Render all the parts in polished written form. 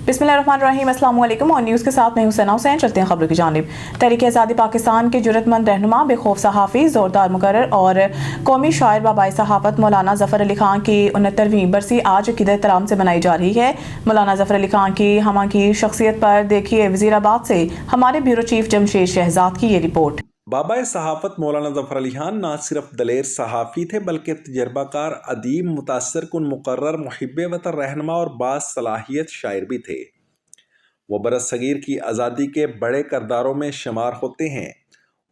बिस्मिल्लाहिर्रहमानिर्रहीम, अस्सलाम वालेकुम। और न्यूज़ के साथ मैं हुसैना हुसैन। चलते हैं खबरों की जानिब। तहरीक आज़ादी पाकिस्तान के जुर्रतमंद रहनुमा, बेखौफ सहाफ़ी, ज़ोरदार मुकर्रर और कौमी शायर बाबाए सहाफ़त मौलाना ज़फ़र अली खान की 69वीं बरसी आज अक़ीदत एहतराम से मनाई जा रही है। मौलाना ज़फ़र अली खान की हमा की शख्सियत पर देखिए वज़ीराबाद से हमारे ब्यूरो चीफ जमशेद शहजाद की ये रिपोर्ट। बाबाए सहाफ़त मौलाना ज़फ़र अली खान न सिर्फ दलेर सहाफ़ी थे बल्कि तजर्बाकार, अदीब, मुतासर कुन, मुकर्रर, मुहिब्बे वतन रहनुमा और बासलाहियत शायर भी थे। वो बरसगीर की आज़ादी के बड़े करदारों में शुमार होते हैं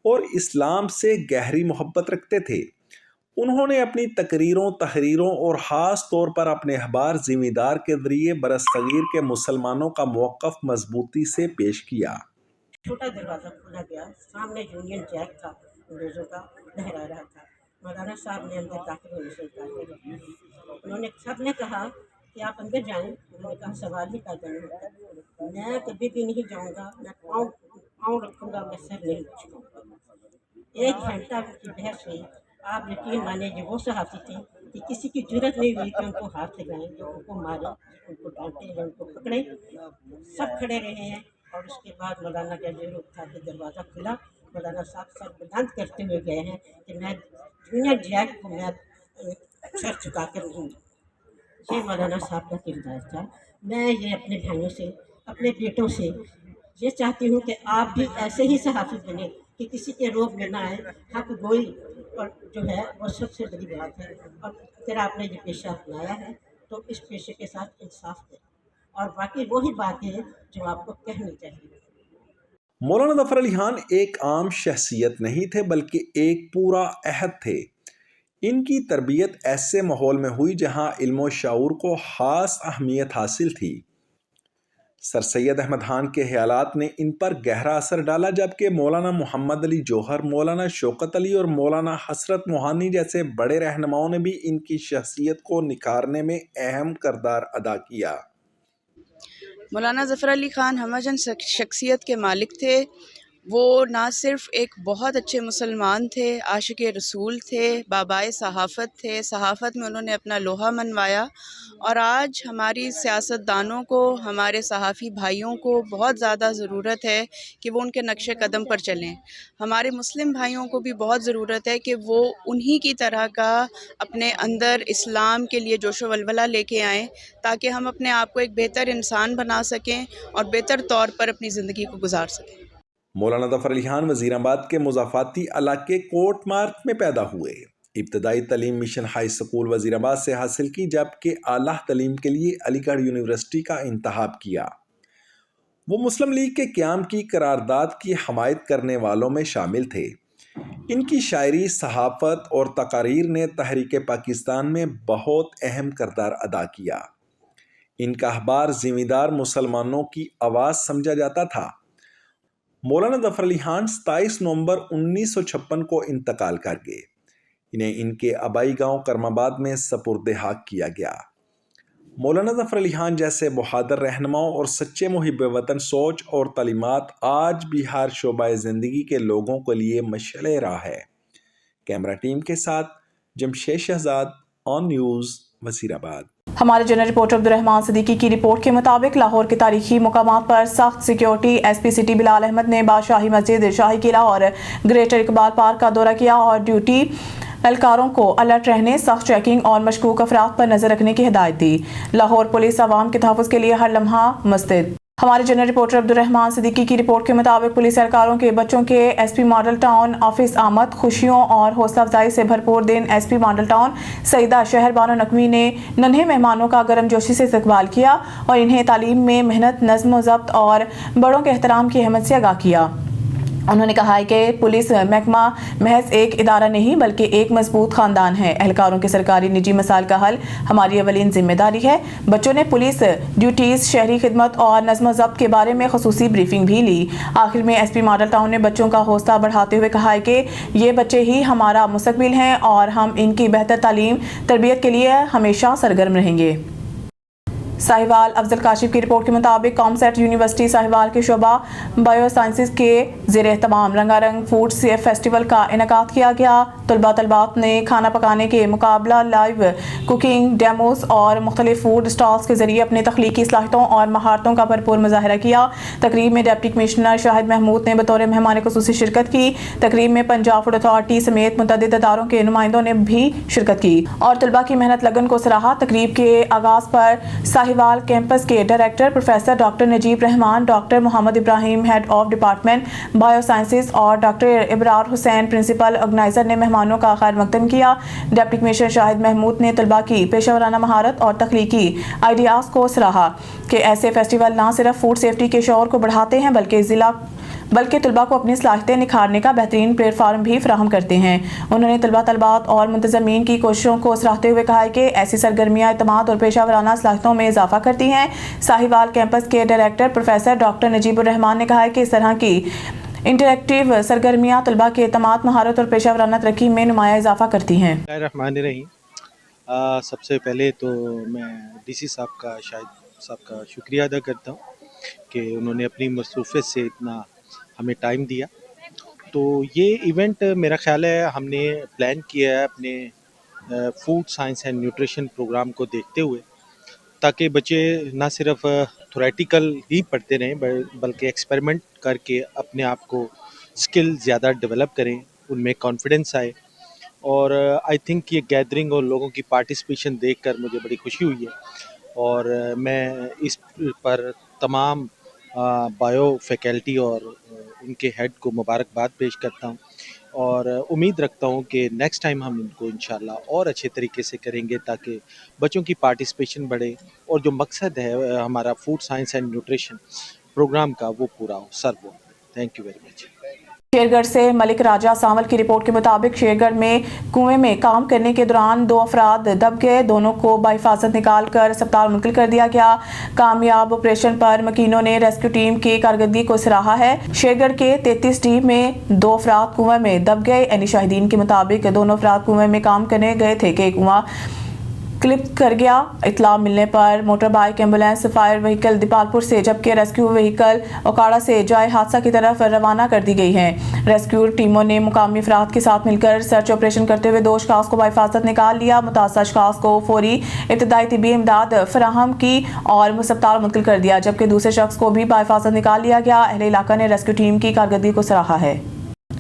और इस्लाम से गहरी मोहब्बत रखते थे। उन्होंने अपनी तकरीरों, तहरीरों और ख़ास तौर पर अपने अखबार ज़िम्मेदार के ज़रिए बरसगीर के मुसलमानों का मौक़िफ़ मजबूती से पेश किया। छोटा दरवाज़ा खोला गया, सामने यूनियन जैक था, अंग्रेज़ों का लहरा रहा था। मौलाना साहब ने अंदर दाखिल होने से इनकार कर दिया। उन्होंने सबने कहा कि आप अंदर जाएं। उन्होंने कहा सवाल ही पैदा नहीं होता, मैं कभी भी नहीं जाऊंगा, मैं पाँव रखूंगा, मैं सर नहीं झुकाऊंगा। 1 घंटा की बहस हुई। आप यकीन माने ये वो सहाफ़ी थे कि किसी की जरूरत नहीं हुई कि उनको हाथ लगाएं, जो उनको मारे, उनको डांटे या उनको पकड़े। सब खड़े रहे हैं। और उसके बाद मौलाना का ये रुख था कि दरवाज़ा खुला, मौलाना साहब सर बुलंद करते हुए गए हैं कि मैं जूनियर जैक को मैं सर झुका कर रहूँगी। ये मौलाना साहब का किरदार था। मैं ये अपने भाइयों से, अपने बेटों से ये चाहती हूँ कि आप भी ऐसे ही सहाफ़ी बने कि किसी के रोग में ना आए। हक गोई और जो है वो सबसे बड़ी बात है। और अगर आपने ये पेशा अपनाया है तो इस पेशे के साथ इंसाफ दें, और बाकी वही बात है जो आपको कहनी चाहिए। मौलाना ज़फ़र अली खान एक आम शख्सियत नहीं थे बल्कि एक पूरा अहद थे। इनकी तरबियत ऐसे माहौल में हुई जहां इल्म व शऊर को ख़ास अहमियत हासिल थी। सर सैयद अहमद खान के ख्यालात ने इन पर गहरा असर डाला, जबकि मौलाना मोहम्मद अली जौहर, मौलाना शौकत अली और मौलाना हसरत मोहानी जैसे बड़े रहनुमाओं ने भी इनकी शख्सियत को निखारने में अहम किरदार अदा किया। मौलाना ज़फ़र अली ख़ान हमजन शख्सियत के मालिक थे। वो ना सिर्फ़ एक बहुत अच्छे मुसलमान थे, आशिक़ रसूल थे, बाबाए सहाफ़त थे। सहाफ़त में उन्होंने अपना लोहा मनवाया। और आज हमारी सियासतदानों को, हमारे सहाफ़ी भाइयों को बहुत ज़्यादा ज़रूरत है कि वो उनके नक्शे कदम पर चलें। हमारे मुस्लिम भाइयों को भी बहुत ज़रूरत है कि वो उन्हीं की तरह का अपने अंदर इस्लाम के लिए जोशो वलवला लेके आएँ, ताकि हम अपने आप को एक बेहतर इंसान बना सकें और बेहतर तौर पर अपनी ज़िंदगी को गुजार सकें। मौलाना ज़फ़र अली खान वज़ीराबाद के मुज़ाफ़ाती इलाके कोट मार्ग में पैदा हुए। इब्तदाई तलीम मिशन हाई स्कूल वज़ीराबाद से हासिल की, जबकि आला तलीम के लिए अलीगढ़ यूनिवर्सिटी का इंतखाब किया। वो मुस्लिम लीग के क़याम की करारदाद की हमायत करने वालों में शामिल थे। इनकी शायरी, सहाफ़त और तकारीर ने तहरीक पाकिस्तान में बहुत अहम किरदार अदा किया। इनका अखबार ज़िम्मेदार मुसलमानों की आवाज़ समझा जाता था। मौलाना ज़फ़र अली खान 27 नवंबर 1956 को इंतकाल कर गए। इन्हें इनके आबाई गांव करमाबाद में सपुर्द हक किया गया। मौलाना ज़फ़र अली खान जैसे बहादुर रहनुमाओं और सच्चे मुहिब्बे वतन सोच और तालीमात आज भी हर शोबाए ज़िंदगी के लोगों के लिए मशअले राह है। कैमरा टीम के साथ जमशेद शहजाद, ऑन न्यूज़, वज़ीराबाद। हमारे जनरल रिपोर्टर अब्दुर्रहमान सिद्दीकी की रिपोर्ट के मुताबिक लाहौर के तारीखी मुकामात पर सख्त security. SP city Bilal Ahmad ने बादशाही मस्जिद, शाही किला और ग्रेटर इकबाल पार्क का दौरा किया और ड्यूटी एहलकारों को अलर्ट रहने, सख्त चेकिंग और मशकूक अफराद पर नजर रखने की हिदायत दी। लाहौर पुलिस अवाम के तहफ़्फ़ुज़ के लिए हर लम्हा मुस्तैद। हमारे जनरल रिपोर्टर अब्दुर्रहमान सिद्दीकी की रिपोर्ट के मुताबिक पुलिस एहलकारों के बच्चों के एसपी मॉडल टाउन ऑफिस आमद खुशियों और हौसला अफजाई से भरपूर दिन। एसपी मॉडल टाउन सईदा शहर बानो नकवी ने नन्हे मेहमानों का गर्मजोशी से इस्तकबाल किया और इन्हें तालीम में मेहनत, नज़्म ज़ब्त और बड़ों के एहतराम की अहमियत से आगाह किया। उन्होंने कहा है कि पुलिस महकमा महज एक इदारा नहीं बल्कि एक मजबूत खानदान है। एहलकारों के सरकारी निजी मसाइल का हल हमारी अवलीन जिम्मेदारी है। बच्चों ने पुलिस ड्यूटीज़, शहरी खिदमत और नज़्म ज़ब्त के बारे में ख़ुसूसी ब्रीफिंग भी ली। आखिर में एसपी मॉडल टाउन ने बच्चों का हौसला बढ़ाते हुए कहा है कि ये बच्चे ही हमारा मुस्तकबिल हैं और हम इनकी बेहतर तालीम तरबियत के लिए हमेशा सरगर्म रहेंगे। साहिवाल अफजल काशिफ की रिपोर्ट के मुताबिक कॉमसेट यूनिवर्सिटी साहिवाल के शोबा बायो साइंसेज के ज़ेर एहतमाम रंगारंग फूड फेस्टिवल का इनेकाद किया गया। तलबात ने खाना पकाने के मुकाबला, लाइव कुकिंग डेमोस और मुख्तलिफ फूड स्टॉल्स के जरिए अपने तख्लीकी सलाहियतों और महारतों का भरपूर मुजाहरा किया। तकरीब में डिप्टी कमिश्नर शाहिद महमूद ने बतौर मेहमान खुसूसी शिरकत की। तकरीब में पंजाब फूड अथॉरिटी समेत मुतअद्दिद इदारों के नुमाइंदों ने भी शिरकत की और तलबा की मेहनत लगन को सराहा। तकरीब के आगाज़ पर साहिवाल कैंपस के director professor doctor Najeeb Rahman, doctor Mohammad Ibrahim head of department bio sciences और doctor Ibrar Hussain principal organiser ने मेहमानों का खैर मकदम किया। डिप्टी कमिश्नर शाहिद महमूद ने तलबा की पेशेवराना महारत और तख्लीकी आइडियाज़ को सराहा कि ऐसे फेस्टिवल ना सिर्फ फूड सेफ्टी के शौर को बढ़ाते हैं बल्कि तलबा को अपनी सलाहियतें निखारने का बेहतरीन प्लेटफार्म भी फराहम करते हैं। उन्होंने तलबात और मुंतज़मीन की कोशिशों को सराहते हुए कहा कि ऐसी सरगर्मियाँ एतमाद और पेशावराना सलाहियतों में इजाफा करती हैं। साहिवाल कैंपस के डायरेक्टर प्रोफेसर डॉक्टर नजीबुर रहमान ने कहा कि इस तरह की इंटरेक्टिव सरगर्मियाँ तलबा के एतमाद, महारत और पेशावराना तरक्की में नुमाया इजाफा करती हैं। सबसे पहले तो मैं DC साहब का, शाहिद साहब का शुक्रिया अदा करता हूँ कि उन्होंने अपनी मसरूफियत से इतना हमें टाइम दिया। तो ये इवेंट मेरा ख्याल है हमने प्लान किया है अपने food science and nutrition programme को देखते हुए, ताकि बच्चे ना सिर्फ थ्योरेटिकल ही पढ़ते रहें बल्कि एक्सपेरिमेंट करके अपने आप को स्किल ज़्यादा डेवलप करें, उनमें कॉन्फिडेंस आए। और आई थिंक ये गैदरिंग और लोगों की पार्टिसिपेशन देखकर मुझे बड़ी खुशी हुई है और मैं इस पर तमाम बायो फैकल्टी और उनके हेड को मुबारकबाद पेश करता हूँ और उम्मीद रखता हूँ कि नेक्स्ट टाइम हम इनको इंशाल्लाह और अच्छे तरीके से करेंगे ताकि बच्चों की पार्टिसिपेशन बढ़े और जो मकसद है हमारा food science and nutrition programme का वो पूरा हो, सर्व हो। Thank you very much. Shergarh से मलिक राजा सावल की रिपोर्ट के मुताबिक शेरगढ़ में कुएं में काम करने के दौरान 2 अफराद दब गए। दोनों को बाहिफाजत निकाल कर अस्पताल मुंतकिल कर दिया गया। कामयाब ऑपरेशन पर मकीनों ने रेस्क्यू टीम की कारकर्दगी को सराहा है। शेरगढ़ के 33D में 2 अफराद कुएं में दब गए। यानी शाहिदीन के मुताबिक दोनों अफराद कुएं में काम करने गए थे कि कुआं क्लिप कर गया। इतला मिलने पर motor bike, ambulance, fire vehicle Dipalpur से जबकि रेस्क्यू व्हीकल ओकाड़ा से जाए हादसा की तरफ रवाना कर दी गई है। रेस्क्यू टीमों ने मुकामी अफराद के साथ मिलकर सर्च ऑपरेशन करते हुए 2 अशखास को बाहिफाजत निकाल लिया। मुतासर अशखास को फौरी इब्तदाई तिब्बी इमदाद फराहम की और अस्पताल मुंतकिल कर दिया, जबकि दूसरे शख्स को भी बाहिफाजत निकाल लिया गया। अहले इलाका ने रेस्क्यू टीम की कारकर्दगी को सराहा है।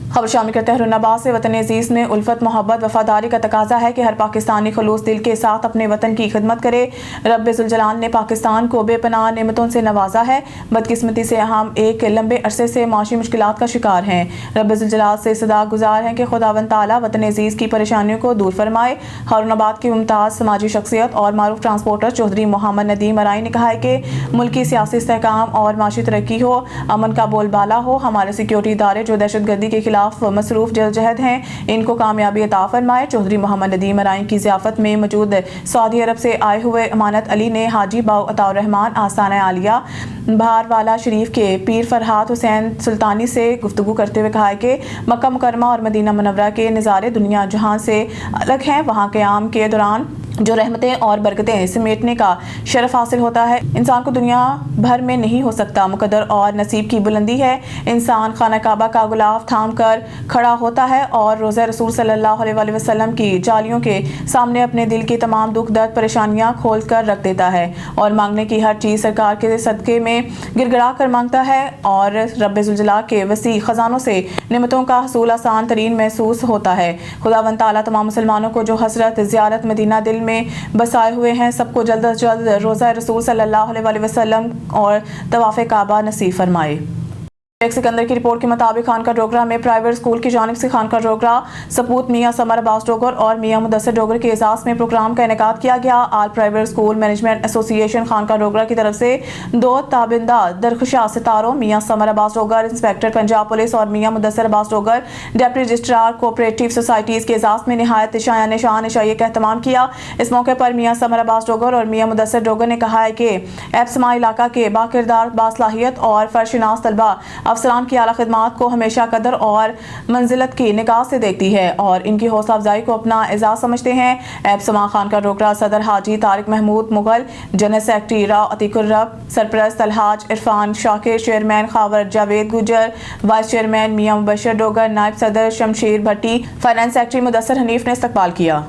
खबर शामिल करते हैं हुरनाबाद से। वतन अजीज में उल्फत, मोहब्बत, वफादारी का तकाजा है कि हर पाकिस्तानी खलूस दिल के साथ अपने वतन की खिदमत करे। रब जुल जलाल ने पाकिस्तान को बेपनाह नेमतों से नवाजा है। बदकिस्मती से हम एक लंबे अरसे से माशी मुश्किलात का शिकार हैं। रब जुल जलाल से सदा गुजार हैं कि खुदावंद ताला वतन अजीज की परेशानियों को दूर फरमाए। हुरनाबाद की मुमताज़ समाजी शख्सियत और मारूफ ट्रांसपोर्टर चौधरी मोहम्मद नदीम अराई ने कहा है कि मुल्क की सियासी इस्तेहकाम और माशी तरक्की हो, अमन का बोलबाला हो। हमारे सिक्योरिटी इदारे जो दहशतगर्दी के खिलाफ मसरूफ जदोजहद हैं, इनको कामयाबी अता फरमाए। चौधरी मोहम्मद नदीम अराई की ज़ियाफत में मौजूद सऊदी अरब से आए हुए अमानत अली ने हाजी बाव अताउर रहमान आस्ताना आलिया बहारवाला शरीफ के पीर फरहाद हुसैन सुल्तानी से गुफ्तगू करते हुए कहा है कि मक्का मुकरमा और मदीना मुनव्वरा के नज़ारे दुनिया जहां से अलग हैं। वहां क़याम के दौरान जो रहमतें और बरकतें समेटने का शरफ हासिल होता है, इंसान को दुनिया भर में नहीं हो सकता। मुकद्दर और नसीब की बुलंदी है। इंसान खाना काबा का गुलाफ थाम कर खड़ा होता है और रोज़ा रसूल सल्लल्लाहु अलैहि वसल्लम की जालियों के सामने अपने दिल की तमाम दुख दर्द परेशानियां खोल कर रख देता है और मांगने की हर चीज़ सरकार के सदक़े में गिड़गिड़ा कर मांगता है और रब जुल जलाल के वसी खजानों से नेमतों का हसूल आसान तरीन महसूस होता है। खुदावंद ताला तमाम मुसलमानों को जो हसरत ज़ियारत मदीना दिल में बसाए हुए हैं, सबको जल्द अज जल्द रोज़ा रसूल सल्लल्लाहु अलैहि वसल्लम और तवाफ़े काबा नसीब फरमाए। एक सिकंदर की रिपोर्ट के मुताबिक खानका डोगरा में प्राइवेट स्कूल की जानिब से खानका डोगरा सपूत मियाँ समर अब्बास डोगर और मियाँ मुदस्सिर डोगर के एजाज़ में प्रोग्राम का इनेकाद किया गया। All private school management association Khanka Dogra की तरफ से 2 ताबिंदा दरख्शां सितारों मियाँ समर अब्बास डोगर इंस्पेक्टर पंजाब पुलिस और Mian Mudassir Abbas Dogar deputy registrar cooperative societies के एजाज़ में नहायत शायान शान इशाइये का एहतमाम किया। इस मौके पर मियाँ समर अब्बास डोगर और मियाँ मुदस्सिर डोगर ने कहा है कि एप्समा इलाका के बाकिरदार, बासलाहियत और फर्शनास तलबा افسران کی اعلیٰ خدمات کو ہمیشہ قدر اور منزلت کی نگاہ سے دیکھتی ہے اور ان کی حوصلہ افزائی کو اپنا اعزاز سمجھتے ہیں۔ ایب سما خان کا ڈوگرا صدر حاجی طارق محمود مغل، جنرل سیکرٹری راؤ عتیق الرب، سرپرست الحاج عرفان شاکر، چیئرمین خاور جاوید گجر، وائس چیئرمین میاں مبشر ڈوگر، نائب صدر شمشیر بھٹی، فائنانس سیکرٹری مدثر حنیف نے استقبال کیا۔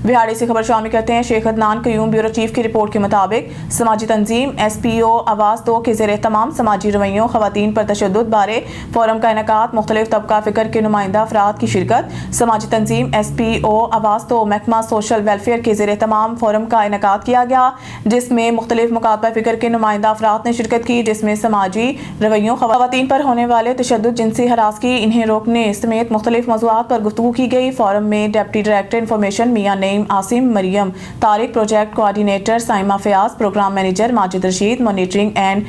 بہاڑی سے خبر شامل کرتے ہیں۔ شیخ عدنان قیوم بیورو چیف کی رپورٹ کے مطابق سماجی تنظیم ایس پی او آواز 2 کے زیر اہتمام سماجی رویوں، خواتین پر تشدد بارے فورم کا انعقاد، مختلف طبقہ فکر کے نمائندہ افراد کی شرکت۔ سماجی تنظیم ایس پی او آواز 2 محکمہ سوشل ویلفیئر کے زیر اہتمام فورم کا انعقاد کیا گیا، جس میں مختلف مکاتبہ فکر کے نمائندہ افراد نے شرکت کی، جس میں سماجی رویوں، خواتین پر ہونے والے تشدد، جنسی ہراسگی، انہیں روکنے سمیت مختلف موضوعات پر گفتگو کی گئی۔ فورم میں deputy director information Mian Asim, Maryam Tariq, project coordinator Saima Fayyaz, programme manager Majid Rasheed, monitoring and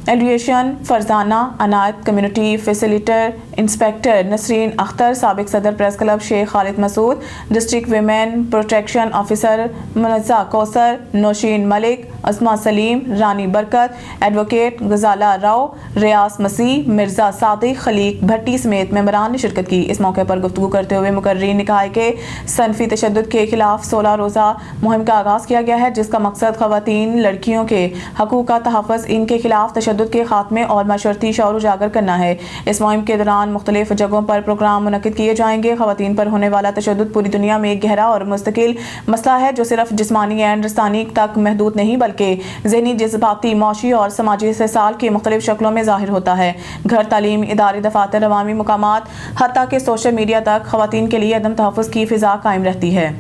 evaluation Farzana Inayat, community facilitator inspector Nasreen Akhtar, سابق صدر press club Sheikh Khalid Masood, district women protection officer Munazza Kausar, Nosheen Malik, Uzma Saleem, Rani Barkat, advocate Ghazala Rao, ریاض مسیح، مرزا صادق، خلیق بھٹی سمیت ممبران نے شرکت کی۔ اس موقع پر گفتگو کرتے ہوئے مقررین نے کہا کہ صنفی تشدد کے خلاف 16 روزہ مہم کا آغاز کیا گیا ہے، جس کا مقصد خواتین، لڑکیوں کے حقوق کا تحفظ، ان کے خلاف تشدد کے خاتمے اور معاشرتی شعور اجاگر کرنا ہے۔ اس مہم کے دوران مختلف جگہوں پر پروگرام منعقد کیے جائیں گے۔ خواتین پر ہونے والا تشدد پوری دنیا میں ایک گہرا اور مستقل مسئلہ ہے، جو صرف جسمانی اینڈ رسانی تک محدود نہیں بلکہ ذہنی، جذباتی، معاشی اور سماجی استحصال کی مختلف شکلوں میں ظاہر ہوتا ہے۔ گھر، تعلیم ادارے، دفاتر، عوامی مقامات، حتیٰ کہ سوشل میڈیا تک خواتین کے لیے عدم تحفظ کی فضا قائم رہتی ہے۔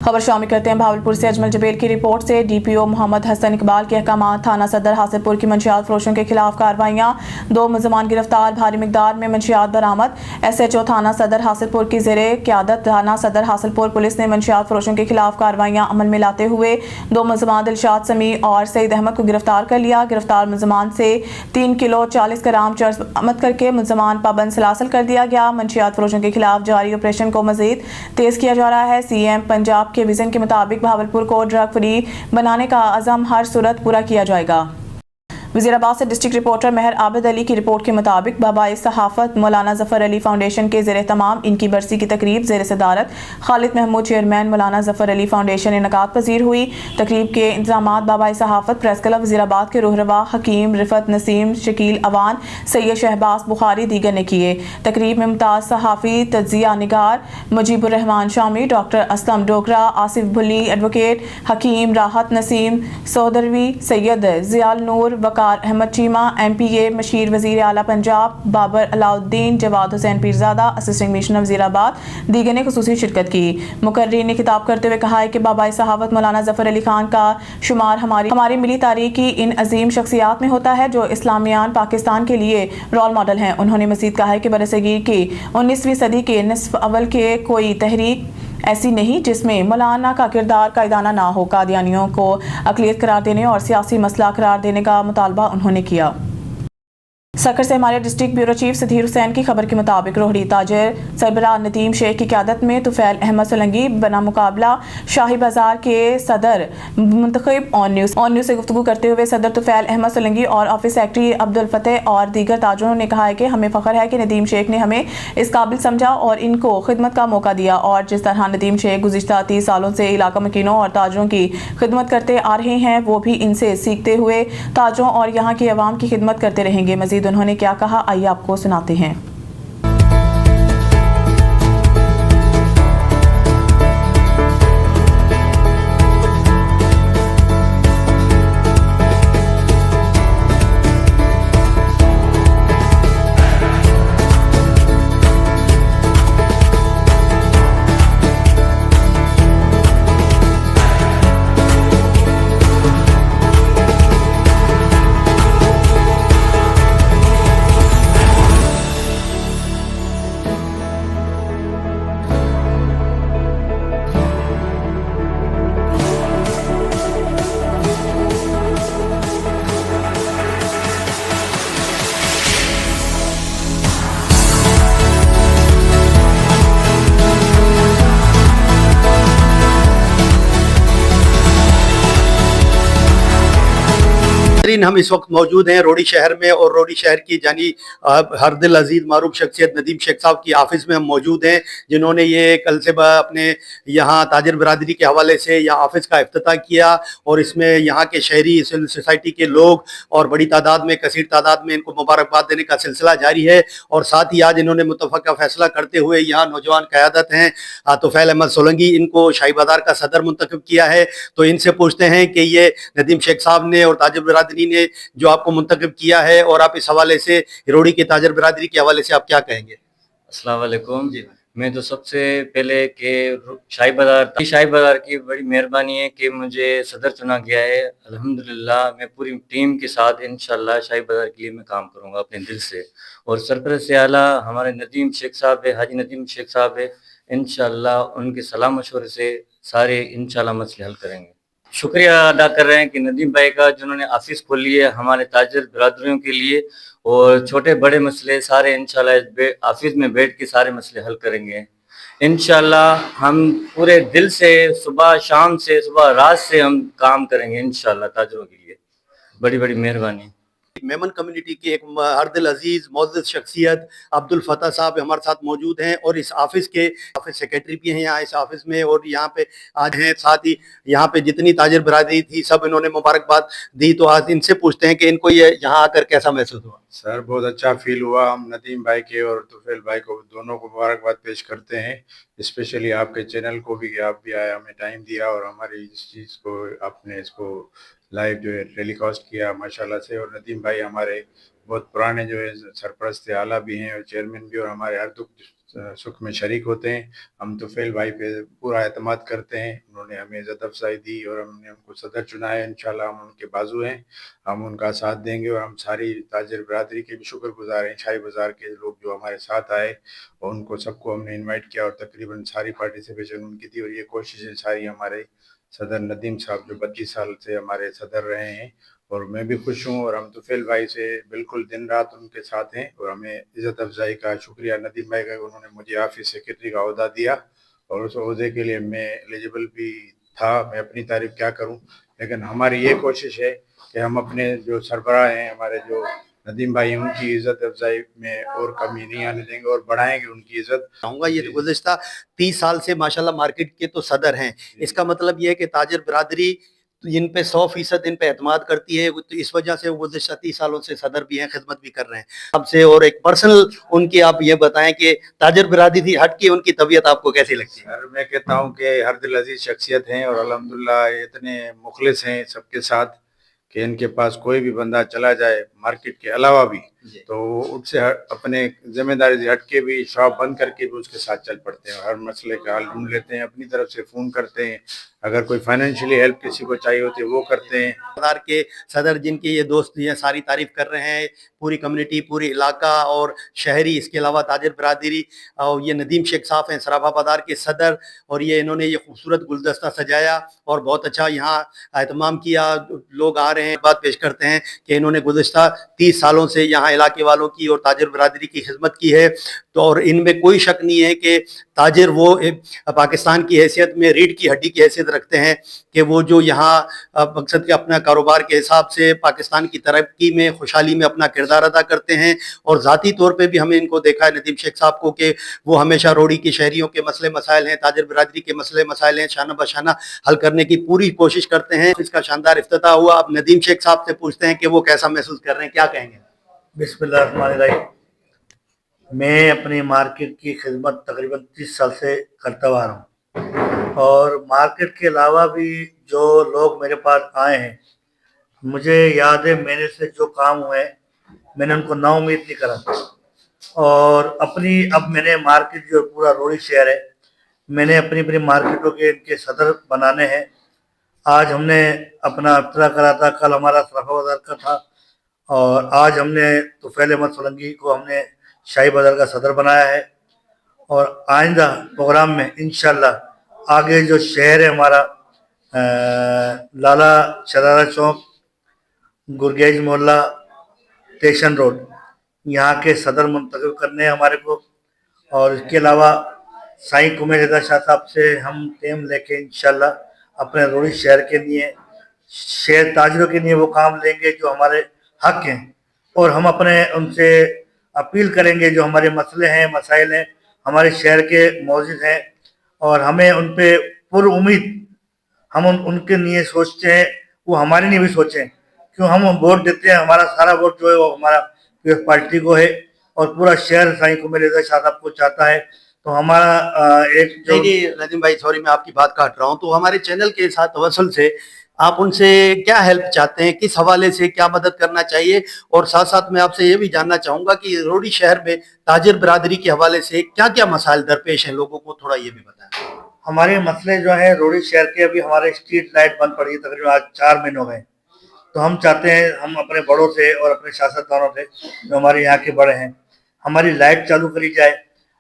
خبر شامل کرتے ہیں بھاولپور سے۔ اجمل جبیل کی رپورٹ سے ڈی پی او محمد حسن اقبال کے احکامات، تھانہ صدر حاصل پور کی منشیات فروشوں کے خلاف کارروائیاں، 2 ملزمان گرفتار، بھاری مقدار میں منشیات برآمد۔ ایس ایچ او تھانہ صدر حاصل پور کی زیر قیادت تھانہ صدر حاصل پور پولیس نے منشیات فروشوں کے خلاف کارروائیاں عمل میں لاتے ہوئے 2 ملزمان دلشاد سمیع اور سعید احمد کو گرفتار کر لیا۔ گرفتار ملزمان سے 3 کلو 40 گرام چرس برآمد کر کے ملزمان پابند سلاسل کر دیا گیا۔ منشیات فروشوں کے خلاف جاری آپریشن کو مزید تیز کیا جا رہا ہے۔ سی ایم پنجاب کے وژن کے مطابق بھاولپور کو ڈرگ فری بنانے کا عزم ہر صورت پورا کیا جائے گا۔ وزیر آباد سے ڈسٹرکٹ رپورٹر مہر عابد علی کی رپورٹ کے مطابق بابائے صحافت مولانا ظفر علی فاؤنڈیشن کے زیر اہتمام ان کی برسی کی تقریب زیر صدارت خالد محمود چیئرمین مولانا ظفر علی فاؤنڈیشن انعقاد پذیر ہوئی۔ تقریب کے انتظامات بابائے صحافت پریس کلب وزیر آباد کے روح حکیم رفت نسیم، شکیل اوان، سید شہباز بخاری دیگر نے کیے۔ تقریب میں ممتاز صحافی، تجزیہ نگار مجیب الرحمان شامی، ڈاکٹر اسلم ڈوگرا، آصف بھلی، ایڈوکیٹ حکیم راحت نسیم سودروی، سید ضیال نور، احمد چیمہ، ایم پی اے مشیر وزیر اعلیٰ پنجاب، بابر علاؤالدین، جواد حسین پیرزادہ، اسسٹنٹ کمشنر وزیر آباد دیگر نے خصوصی شرکت کی۔ مقررین نے خطاب کرتے ہوئے کہا ہے کہ بابائے صحافت مولانا ظفر علی خان کا شمار ہماری ملی تاریخ کی ان عظیم شخصیات میں ہوتا ہے جو اسلامیان پاکستان کے لیے رول ماڈل ہیں۔ انہوں نے مزید کہا ہے کہ برصغیر کی 19ویں صدی کے نصف اول کے کوئی تحریک ایسی نہیں جس میں مولانا کا کردار قائدانہ نہ ہو۔ قادیانیوں کو اقلیت قرار دینے اور سیاسی مسئلہ قرار دینے کا مطالبہ انہوں نے کیا۔ سکر سے ہمارے ڈسٹرکٹ بیورو چیف سدھیر حسین کی خبر کے مطابق روہڑی تاجر سربراہ ندیم شیخ کی قیادت میں طفیل احمد سولنگی بنا مقابلہ شاہی بازار کے صدر منتخب آن نیوز سے گفتگو کرتے ہوئے صدر طفیل احمد سولنگی اور آفس سیکرٹری عبدالفتح اور دیگر تاجروں نے کہا ہے کہ ہمیں فخر ہے کہ ندیم شیخ نے ہمیں اس قابل سمجھا اور ان کو خدمت کا موقع دیا، اور جس طرح ندیم شیخ گزشتہ 30 سالوں سے علاقہ مکینوں اور تاجروں کی خدمت کرتے آ رہے ہیں، وہ بھی ان سے سیکھتے ہوئے تاجروں اور یہاں کی عوام کی خدمت کرتے رہیں گے۔ مزید انہوں نے کیا کہا، آئیے آپ کو سناتے ہیں۔ नाज़रीन, हम इस वक्त मौजूद हैं रोडी शहर में, और रोडी शहर की जानी हर दिल अजीज़ मारूफ शख्सियत नदीम शेख साहब की ऑफिस में हम मौजूद हैं, जिन्होंने ये कल से अपने यहाँ ताजिर बरादरी के हवाले से यहाँ ऑफिस का इफ्तिताह किया, और इसमें यहाँ के शहरी सोसाइटी के लोग और बड़ी तादाद में, कसीर तादाद में इनको मुबारकबाद देने का सिलसिला जारी है। और साथ ही आज इन्होंने मुतफ़क़ा फैसला करते हुए यहाँ नौजवान क़यादत हैं तुफ़ैल अहमद सोलंकी, इनको शाही बाज़ार का सदर मुंतखब किया है। तो इनसे पूछते हैं कि ये नदीम शेख साहब ने और ताजिर बरादरी ने जो आपको मुंतखब किया है, और आप इस हवाले से हिरोड़ी की ताजिर बरादरी के हवाले से आप क्या कहेंगे? अस्सलाम वालेकुम। मैं तो सबसे पहले कि शाही बाज़ार की बड़ी मेहरबानी है कि मुझे सदर चुना गया है। अल्हम्दुलिल्लाह मैं पूरी टीम के साथ इंशाल्लाह शाही बाज़ार के लिए मैं काम करूँगा अपने दिल से। और सरपरस्त आला हमारे नदीम शेख साहब है, हाजी नदीम शेख साहब है, इंशाल्लाह उनके सलाह मशवरे से सारे इंशाल्लाह मसले हल करेंगे। शुक्रिया अदा कर रहे हैं कि नदीम भाई का, जिन्होंने ऑफिस खोली है हमारे ताजिर बरादरियों के लिए, और छोटे बड़े मसले सारे इंशाल्लाह ऑफिस में बैठ के सारे मसले हल करेंगे। इंशाल्लाह हम पूरे दिल से सुबह शाम से, सुबह रात से हम काम करेंगे इंशाल्लाह ताजिरों के लिए। बड़ी बड़ी मेहरबानी। मेमन कम्युनिटी के एक हर दिल अजीज़ मोअज़्ज़ज़ शख्सियत अब्दुल फतह साहब हमारे साथ मौजूद हैं, और इस ऑफिस सेक्रेटरी भी हैं यहाँ इस ऑफिस में, और यहाँ पे आज हैं। साथ ही यहाँ पे जितनी ताजिर बरादरी थी सब इन्होंने मुबारकबाद दी। तो आज इनसे पूछते हैं कि इनको ये यहाँ आकर कैसा महसूस हुआ। सर बहुत अच्छा फील हुआ। हम नदीम भाई के और तुफैल भाई को दोनों को मुबारकबाद पेश करते हैं, स्पेशली आपके चैनल को भी, आप भी आए, हमें टाइम दिया और हमारी इस चीज़ को आपने इसको लाइव जो है टेलीकास्ट किया माशाल्लाह से। और नदीम भाई हमारे बहुत पुराने जो है सरपरस्त आला भी हैं और चेयरमैन भी, और हमारे हर दुख सुख में शरीक होते हैं। हम तुफैल भाई पे पूरा एतमाद करते हैं, उन्होंने हमें इज़्ज़त अफजाई दी और हमने उनको सदर चुना है। इंशाल्लाह हम उनके बाजू हैं, हम उनका साथ देंगे, और हम सारी ताजिर बरादरी के भी शुक्रगुजार हैं। शाही बाज़ार के लोग जो हमारे साथ आए और उनको सबको हमने इनवाइट किया, और तकरीबन सारी पार्टिसिपेशन उनकी थी। और ये कोशिशें सारी हमारे सदर नदीम साहब जो 25 साल से हमारे सदर रहे हैं, और मैं भी खुश हूँ। और हम तुफैल भाई से बिल्कुल दिन रात उनके साथ हैं, और हमें इज़्ज़त अफजाई का शुक्रिया नदीम भाई का, उन्होंने मुझे ऑफिस सेक्रेटरी का ओहदा दिया, और उस ओहदे के लिए मैं एलिजिबल भी था। मैं अपनी तारीफ क्या करूँ, लेकिन हमारी ये कोशिश है कि हम अपने जो सरबराह हैं हमारे जो नदीम भाई हैं, उनकी इज़्ज़त अफजाई में और कमी नहीं आने देंगे और बढ़ाएंगे उनकी इज़्ज़त। चाहूँगा ये गुज़िश्ता 30 साल से माशाल्लाह मार्केट के तो सदर हैं। इसका मतलब ये है कि ताजिर बरादरी इन पे 100% इन पे एतमाद करती है, तो इस वजह से वो गुज़िश्ता 30 सालों से सदर भी हैं, खिदमत भी कर रहे हैं आपसे। और एक पर्सनल उनकी आप ये बताएं कि ताजिर बरादरी हट के उनकी तबीयत आपको कैसी लगती है? सर मैं कहता हूँ कि हर दिल अजीज शख्सियत हैं, और अल्हम्दुलिल्लाह इतने मुखलिस हैं सबके साथ कि इनके पास कोई भी बंदा चला जाए मार्केट के अलावा भी, तो उससे अपने जिम्मेदारी से हट के भी शॉप बंद करके भी उसके साथ चल पड़ते हैं, हर मसले का हल ढूंढ लेते हैं, अपनी तरफ से फ़ोन करते हैं, अगर कोई फाइनेंशियली हेल्प किसी को चाहिए होती है वो करते हैं। बाज़ार के सदर जिनके ये दोस्त ये सारी तारीफ कर रहे हैं, पूरी कम्युनिटी, पूरी इलाका और शहरी, इसके अलावा ताजिर बरादरी, और ये नदीम शेख साहब हैं सराफा बाज़ार के सदर, और ये इन्होंने ये खूबसूरत गुलदस्ता सजाया और बहुत अच्छा यहाँ एहतमाम किया। लोग आ रहे हैं, बात पेश करते हैं कि इन्होंने गुज़िश्ता 30 सालों से यहाँ इलाके वालों की और ताजिर बरादरी की खिदमत की है। तो और इनमें कोई शक नहीं है कि ताजिर वो पाकिस्तान की हैसियत में रीढ़ की हड्डी की हैसियत रखते हैं, कि वो जो यहाँ मकसद के अपना कारोबार के हिसाब से पाकिस्तान की तरक्की में, खुशहाली में अपना किरदार अदा करते हैं। और ज़ाती तौर पे भी हमें इनको देखा है नदीम शेख साहब को कि वो हमेशा रोडी के शहरियों के मसले मसाइल हैं, ताजिर बरादरी के मसले मसाइल हैं, शाना बशाना हल करने की पूरी कोशिश करते हैं। इसका शानदार इफ्तिताह हुआ। अब नदीम शेख साहब से पूछते हैं कि वो कैसा महसूस कर रहे हैं, क्या कहेंगे? बिस्मिल्लाहिर्रहमानिर्रहीम। मैं अपनी मार्केट की खिदमत तकरीबन 30 साल से करता हुआ रहा हूँ, और मार्केट के अलावा भी जो लोग मेरे पास आए हैं, मुझे याद है मेरे से जो काम हुए मैंने उनको नाउम्मीद नहीं करा। और अब मैंने मार्केट जो पूरा रोडी शहर है, मैंने अपनी अपनी मार्केटों के इनके सदर बनाने हैं। आज हमने अपना इफ्तिताह करा था, कल हमारा सराफा बाज़ार का था, और आज हमने तुफ़ैल अहमद सोलंकी को हमने शाही बाज़ार का सदर बनाया है। और आइंदा प्रोग्राम में इंशाल्लाह आगे जो शहर है हमारा, लाला शरारा चौक, गुरगेज मोहल्ला, स्टेशन रोड, यहाँ के सदर मुंतखब करने हैं हमारे को। और इसके अलावा साईं कुमेर रज़ा शाह साहब से हम टीम लेके इंशाल्लाह अपने रोडी शहर के लिए शेयर ताजरों के लिए वो काम लेंगे जो हमारे हक हैं, और हम अपने उनसे अपील करेंगे जो हमारे मसले हैं, मसाइल हैं, हमारे शहर के मौजूद हैं, और हमें उन पे पूरी उम्मीद, हम उनके लिए सोचते हैं, वो हमारे लिए भी सोचें, क्यों हम वोट देते हैं, हमारा सारा वोट जो है वो हमारा पीएफ पार्टी को है, और पूरा शहर साईं कुमेल हैदर शाह साहब को चाहता है। तो हमारा एक जो नदीम भाई, सॉरी मैं आपकी बात काट रहा हूँ, तो हमारे चैनल के साथ तवसल से आप उनसे क्या हेल्प चाहते हैं, किस हवाले से क्या मदद करना चाहिए, और साथ साथ मैं आपसे ये भी जानना चाहूंगा कि रोडी शहर में ताजिर बरादरी के हवाले से क्या क्या मसाइल दरपेश हैं, लोगों को थोड़ा ये भी बताएं। हमारे मसले जो है रोडी शहर के, अभी हमारे स्ट्रीट लाइट बंद पड़ी है तकरीबन आज 4 महीने हो गए। तो हम चाहते हैं, हम अपने बड़ों से और अपने सियासतदानों से जो हमारे यहाँ के बड़े हैं, हमारी लाइट चालू करी जाए,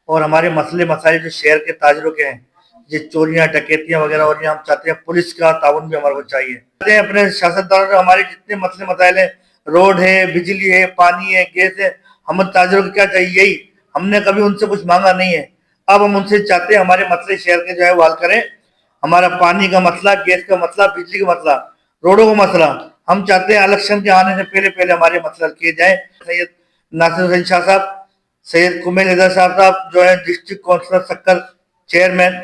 और हमारे मसले मसाइल जो शहर के ताजरों के हैं, जो चोरियां डकैतियां वगैरह हो रही हैं, हम चाहते हैं पुलिस का ताउन भी हमारे को चाहिए। अपने सियासतदानों से हमारे जितने मसले मसाइल हैं, रोड है, बिजली है, पानी है, गैस है, हम ताजरों को क्या चाहिए, यही हमने कभी उनसे कुछ मांगा नहीं है। अब हम उनसे चाहते हैं हमारे मसले शहर के जो है वो हल करें, हमारा पानी का मसला, गैस का मसला, बिजली का मसला, रोडों का मसला, हम चाहते हैं इलेक्शन के आने से पहले पहले हमारे मसला किए जाए। सैयद नासिर हुसैन शाह साहब, सैयद कुमेल हैदर साहब जो है डिस्ट्रिक्ट काउंसिलर सक्कर चेयरमैन,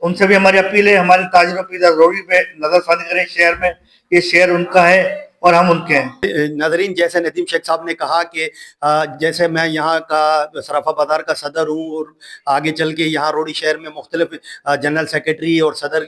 उनसे भी हमारी अपील है, हमारे ताजरों पे इधर रोडी पे नजरसानी करें शहर में, ये शहर उनका है और हम उनके हैं। नाजरीन, जैसे नदीम शेख साहब ने कहा कि जैसे मैं यहाँ का सराफा बाजार का सदर हूँ, और आगे चल के यहाँ रोडी शहर में मुख्तलिफ जनरल सेक्रेटरी और सदर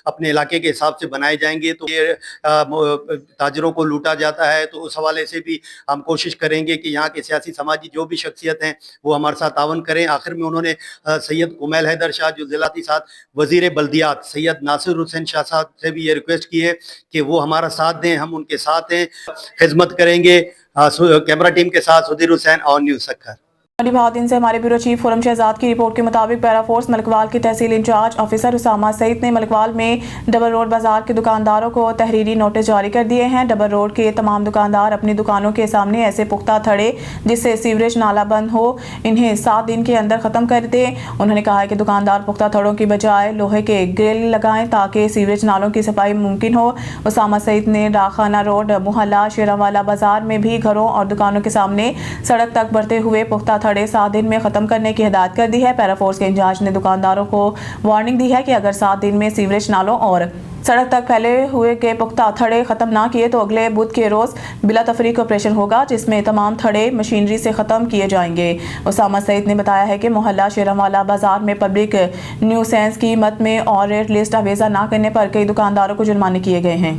अपने इलाके के हिसाब से बनाए जाएंगे, तो ये ताजरों को लूटा जाता है, तो उस हवाले से भी हम कोशिश करेंगे कि यहाँ के सियासी समाजी जो भी शख्सियत हैं वो हमारे साथ तावन करें। आखिर में उन्होंने सैयद कुमेल हैदर शाह जो ज़िलाती साथ वज़ीर बल्दियात सैयद नासिर हुसैन शाह साहब से भी ये रिक्वेस्ट की है कि वो हमारा साथ दें, हम उनके साथ खिदमत करेंगे। कैमरा टीम के साथ सुधीर हुसैन और न्यूज़ सक्कर। बहुत दिन से हमारे ब्यूरो चीफ खुरम शहजाद की रिपोर्ट के मुताबिक पैराफोर्स मलकवाल की तहसील इंचार्ज ऑफिसर उसामा सईद ने मलकवाल में डबल रोड बाजार के दुकानदारों को तहरीरी नोटिस जारी कर दिए हैं। डबल रोड के तमाम दुकानदार अपनी दुकानों के सामने ऐसे पुख्ता थड़े जिससे सीवरेज नाला बंद हो, इन्हें 7 दिन के अंदर ख़त्म कर दें। उन्होंने कहा है कि दुकानदार पुख्ता थड़ों की बजाय लोहे के ग्रिल लगाएं ताकि सीवरेज नालों की सफाई मुमकिन हो। उसामा सईद ने डाकखाना रोड, मोहल्ला शेरावाला बाजार में भी घरों और दुकानों के सामने सड़क तक बढ़ते हुए पुख्ता थड़े 7 दिन में खत्म करने की हिदायत कर दी है। पैराफोर्स के इंचार्ज ने दुकानदारों को वार्निंग दी है कि अगर 7 दिन में सीवरेज नालों और सड़क तक फैले हुए के पुख्ता थड़े खत्म ना किए तो अगले बुध के रोज बिला तफरीक ऑपरेशन होगा जिसमें तमाम थड़े मशीनरी से खत्म किए जाएंगे। उसामा सईद ने बताया है कि मोहल्ला शेरावाला बाजार में पब्लिक न्यूसेंस की मद में और रेट लिस्ट अवेजा ना करने पर कई दुकानदारों को जुर्माने किए गए हैं।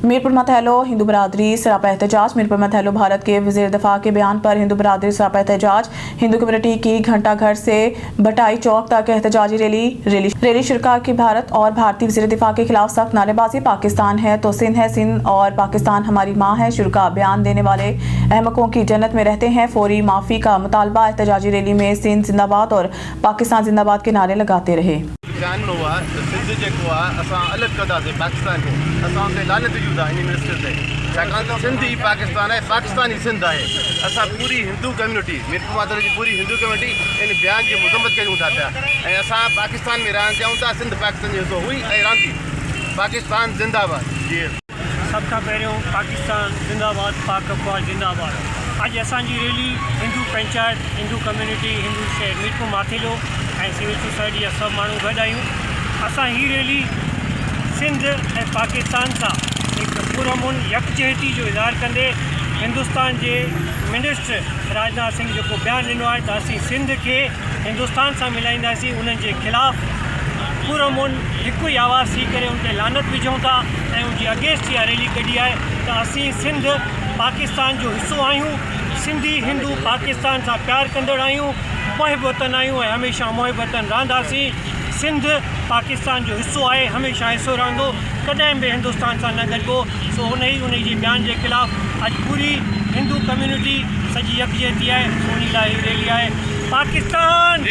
मीरपुर मथैलो हिंदू बरादरी सरापा एहतजाज। मीरपुर मथैलो भारत के वज़ीर दफ़ा के बयान पर हिंदू बरादरी सरापा एहतजाज। हिंदू कम्युनिटी की घंटा घर से बटाई चौक तक एहतजाजी रैली शुरा की भारत और भारतीय वज़ीर दिफा के खिलाफ सख्त नारेबाजी। पाकिस्तान है तो सिंध है, सिंध और पाकिस्तान हमारी माँ है। शुरा बयान देने वाले अहमकों की जन्नत में रहते हैं। फौरी माफ़ी का मुतालबा। एहतजाजी रैली में सिंध जिंदाबाद और पाकिस्तान जिंदाबाद के नारे लगाते रहे। सिंध जेको आहे असां अलॻि कंदासीं पाकिस्तान खे, असां हुते लानत ॾियूं था इन मिनिस्टर ते, छाकाणि त सिंध ई पाकिस्तान आहे, पाकिस्तान ई सिंध आहे। असां पूरी हिंदू कम्यूनिटी, मीरपुर माथुर जी पूरी हिंदू कम्यूनिटी इन बयान जी मज़म्मत कयूं था पिया, ऐं असां पाकिस्तान में रहणु चाहियूं था। सिंध पाकिस्तान जो हिसो हुई ऐं रहंदी। पाकिस्तान जिंदाबाद। जी सभ खां पहिरियों पाकिस्तान जिंदाबाद, पाक अफ़वाह जिंदाबाद। अॼु असांजी रैली हिंदू पंचायत, हिंदू कम्यूनिटी, हिंदू शहर मीरपुर माथेलो ऐं सिविल सोसाइटी जा सभु माण्हू गॾु आहियूं। असां हीअ रैली सिंध ऐं पाकिस्तान सां हिकु पुरअमन यकजहती जो इज़हार कंदे हिंदुस्तान जे मिनिस्टर राजनाथ सिंह जेको बयानु ॾिनो आहे त असीं सिंध खे हिंदुस्तान सां मिलाईंदासीं, उन्हनि जे ख़िलाफ़ पुरअमन हिकु ई आवाज़ थी करे उन ते लानत विझूं था ऐं उनजी अगेंस्ट इहा रैली कढी आहे त असीं सिंध पाकिस्तान जो हिसो आहियूं। सिंधी हिंदू पाकिस्तान सां प्यार कंदड़ आहियूं, मुहिबतन आहियूं ऐं हमेशह मुहिबतन रहंदासीं। सिंध पाकिस्तान जो हिसो आहे, हमेशह हिसो रहंदो, कॾहिं बि हिंदुस्तान सां न गॾिबो। सो उन जी बयान जे ख़िलाफ़ अॼु पूरी हिंदू कम्यूनिटी सॼी यकजहती आहे। उन लाइ रैली आहे पाकिस्तान।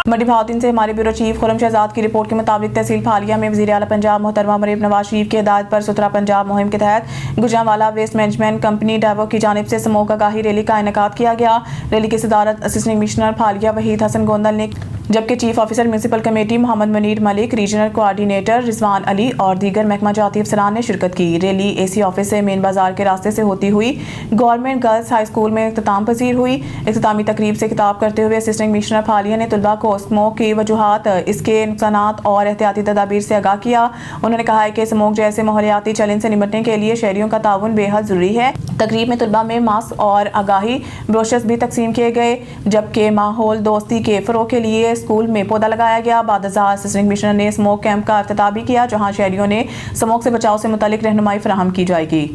मंडी भावतीन से हमारे ब्यूरो चीफ खुरम शहजाद की रिपोर्ट के मुताबिक तहसील फालिया में वज़ीर आला पंजाब मोहतरमा मरीम नवाज शरीफ की हिदायत पर सुथरा पंजाब मुहिम के तहत गुजरांवाला वेस्ट मैनेजमेंट कंपनी डैवो की जानिब से समूह आगाही रैली का इनेकाद किया गया। रैली की सदारत असिस्टेंट कमिश्नर फालिया वहीद हसन गोंदल ने जबकि chief officer municipal committee Muhammad Munir Malik, regional coordinator Rizwan Ali और दीगर महकमा जाती अफसरान ने शिरकत की। रैली एसी ऑफिस से मेन बाजार के रास्ते से होती हुई गवर्नमेंट गर्ल्स हाई स्कूल में इख्तिताम पजीर हुई। इख्तितामी तकरीब से खिताब करते हुए असिस्टेंट कमिश्नर फालिया ने तलबा को स्मोक की वजूहात, इसके नुकसानात और एहतियाती तदाबीर से आगाह किया। उन्होंने कहा है कि स्मोक जैसे माहौलियाती चैलेंज से निपटने के लिए शहरियों का ताउन बेहद जरूरी है। तकरीब में तलबा में मास्क और आगाही ब्रोशर्स भी तकसीम किए गए, जबकि माहौल दोस्ती के फरोग के लिए स्कूल में पौधा लगाया गया। बादशाह असिस्टेंट कमिश्नर ने स्मोक कैंप का इफ्तिताह भी किया, जहां शहरियों ने स्मोक से बचाव से मुतालिक रहनुमाई फराहम की जाएगी।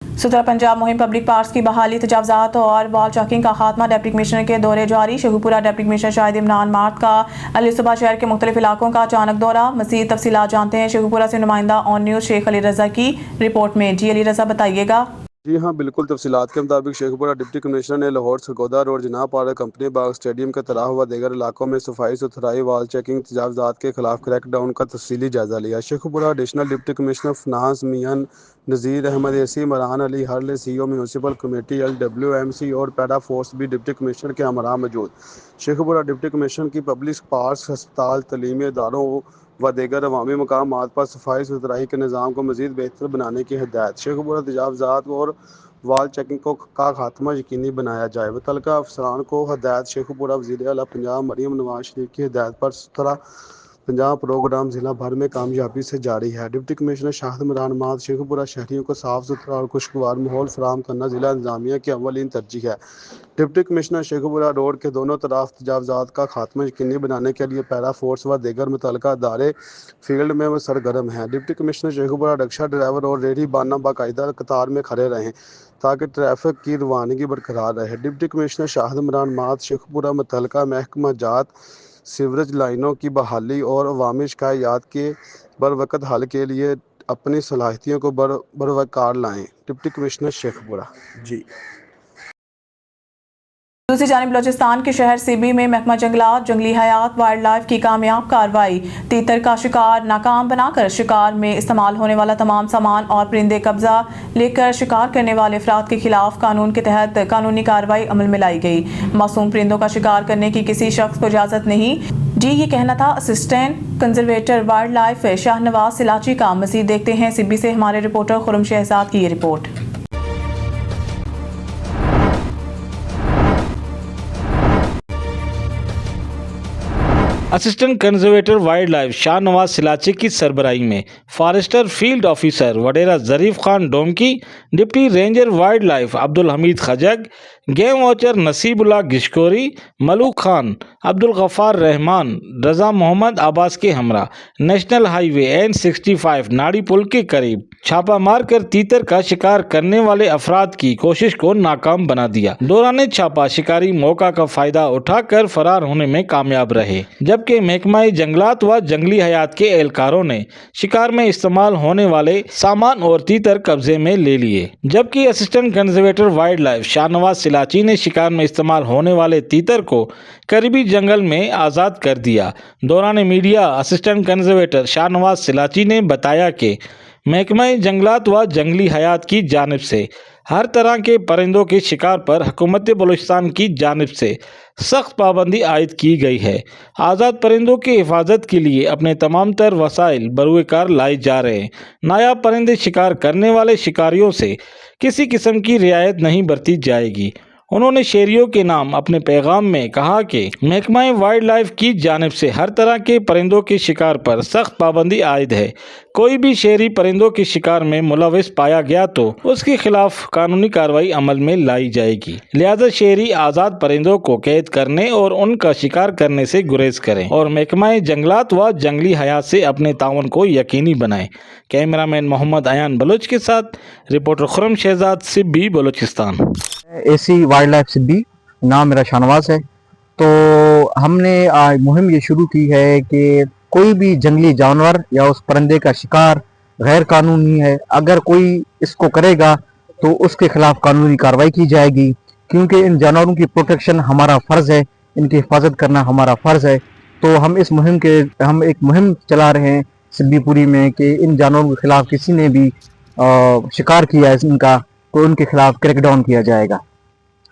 सुथरा पंजाब मुहिम पब्लिक पार्क्स की बहाली, तजावजात और वॉल चॉकिंग का खात्मा, डिप्टी कमिश्नर के दौरे जारी। Sheikhupura deputy commissioner Shahid Imran mart का अली सुबह शहर के मुख्तलिफ इलाकों का अचानक दौरा। मज़ीद तफसीलात जानते हैं शेखुपुरा से नुमाइंदा ऑन न्यूज़ शेख अली रज़ा की रिपोर्ट में। जी अली रज़ा, बताइएगा। जी हाँ, बिल्कुल तफसीलात के मुताबिक शेखुपुरा डिप्टी कमिश्नर ने लाहौर सरगोदा रोड, जनाब पार्क, कंपनी बाग, स्टेडियम के तरह हुआ दीगर इलाकों में सफाई सुथराई, वाल चेकिंग, तजावजात के खिलाफ क्रैक डाउन का तफसीली जायजा लिया। Sheikhupura additional deputy commissioner finance Mian Nazir Ahmad AC, Imran Ali Haral CEO municipal committee LWMC और पैरा फोर्स भी डिप्टी कमिश्नर के हमरा मौजूद। शेखुपुरा डिप्टी कमिश्नर की पब्लिक पार्क्स, हस्पताल, तलीमी इदारों व दीगर अवामी मकामात पर सफाई सुथराई के निज़ाम को मज़ीद बेहतर बनाने की हिदायत। शेखुपुरा तजावजात और वाल चेकिंग का खात्मा यकीनी बनाया जाए। मुतल्लिका अफसरान को हिदायत। शेखुपुरा वज़ीर आला पंजाब मरीम नवाज शरीफ की हिदायत पर सुथरा पंजाब प्रोग्राम ज़िला भर में कामयाबी से जारी है। डिप्टी कमिश्नर शाहिद इमरान मार्ट, शेखुपुरा शहरियों को साफ सुथरा और खुशगवार माहौल फराहम करना ज़िला इंतज़ामिया की अव्वलीन तरजीह है। डिप्टी कमिश्नर शेखुपुरा रोड के दोनों तरफ तजावजात का खात्मा यकीनी बनाने के लिए पैरा फोर्स व दीगर मुतल्लिका अदारे फील्ड में सरगर्म हैं। Deputy commissioner Sheikhupura rickshaw driver और रेहड़ी बाना बाकायदा कतार में खड़े रहें ताकि ट्रैफिक की रवानगी बरकरार रहे। डिप्टी कमिश्नर शाहिद इमरान मार्ट शेखुपुरा मुतल्लिका महकमा जात सीवरेज लाइनों की बहाली और अवामी शिकायत के बरवकत हल के लिए अपनी सलाहियतों को बरवकार लाएं। Deputy commissioner Sheikhupura. जी। दूसरी जानिब बलोचिस्तान के शहर सिबी में महकमा जंगलात, जंगली हयात, वाइल्ड लाइफ की कामयाब कार्रवाई। तीतर का शिकार नाकाम बनाकर शिकार में इस्तेमाल होने वाला तमाम सामान और परिंदे कब्जा लेकर शिकार करने वाले अफराद के खिलाफ कानून के तहत कानूनी कार्रवाई अमल में लाई गई। मासूम परिंदों का शिकार करने की किसी शख्स को इजाज़त नहीं। जी, ये कहना था assistant conservator wildlife Shahnawaz Silachi का। मज़ीद देखते हैं सिबी से हमारे रिपोर्टर खुरम शहजाद की ये report. Assistant conservator wildlife Shahnawaz Silachi की सरबराही में forester field officer Wadera Zarif Khan Domki, deputy ranger wildlife Abdul Hameed Khajag, game watcher Naseebullah Gishkori, Malook Khan, Abdul Ghaffar Rehman, Raza Mohammad Abbas के हमरा नेशनल हाईवे N65 नाड़ी पुल के करीब छापा मार कर तीतर का शिकार करने वाले अफराद की कोशिश को नाकाम बना दिया। दौरान छापा शिकारी मौका का फायदा उठाकर फरार होने में कामयाब रहे, जबकि महकमा जंगलात व जंगली हयात के एहलकारों ने शिकार में इस्तेमाल होने वाले सामान और तीतर कब्जे में ले लिए। जबकि assistant conservator wildlife Shahnawaz Silachi ने शिकार में इस्तेमाल होने वाले तीतर को करीबी जंगल में आज़ाद कर दिया। दौरान media assistant conservator Shahnawaz Silachi ने बताया कि महकमा जंगलात व जंगली हयात की जानिब से हर तरह के परिंदों के शिकार पर हुकूमत बलूचिस्तान की जानिब से सख्त पाबंदी आयद की गई है। आज़ाद परिंदों की हिफाजत के लिए अपने तमाम तर वसाइल बरूए कार लाए जा रहे हैं। नायाब परिंदे शिकार करने वाले शिकारियों से किसी किस्म की रियायत नहीं बरती जाएगी। उन्होंने शहरियों के नाम अपने पैगाम में कहा कि महकमा वाइल्ड लाइफ की जानिब से हर तरह के परिंदों के शिकार पर सख्त पाबंदी आयद है। कोई भी शहरी परिंदों के शिकार में मुलविस पाया गया तो उसके खिलाफ कानूनी कार्रवाई अमल में लाई जाएगी। लिहाजा शहरी आज़ाद परिंदों को कैद करने और उनका शिकार करने से गुरेज करें और महकमा जंगलात व जंगली हयात से अपने ताउन को यकीनी बनाएं। कैमरामैन मोहम्मद अयान बलोच के साथ reporter Khurram Shahzad, Sibi, Balochistan. AC wildlife Sibi, नाम मेरा शाहनवाज है। तो हमने मुहिम ये शुरू की है कि कोई भी जंगली जानवर या उस परिंदे का शिकार गैर कानूनी है, अगर कोई इसको करेगा तो उसके खिलाफ कानूनी कार्रवाई की जाएगी, क्योंकि इन जानवरों की प्रोटेक्शन हमारा फ़र्ज़ है, इनकी हिफाजत करना हमारा फ़र्ज़ है। तो हम एक मुहिम चला रहे हैं सिब्बीपुरी में कि इन जानवरों के खिलाफ किसी ने भी शिकार किया है इनका तो उनके खिलाफ क्रैकडाउन किया जाएगा।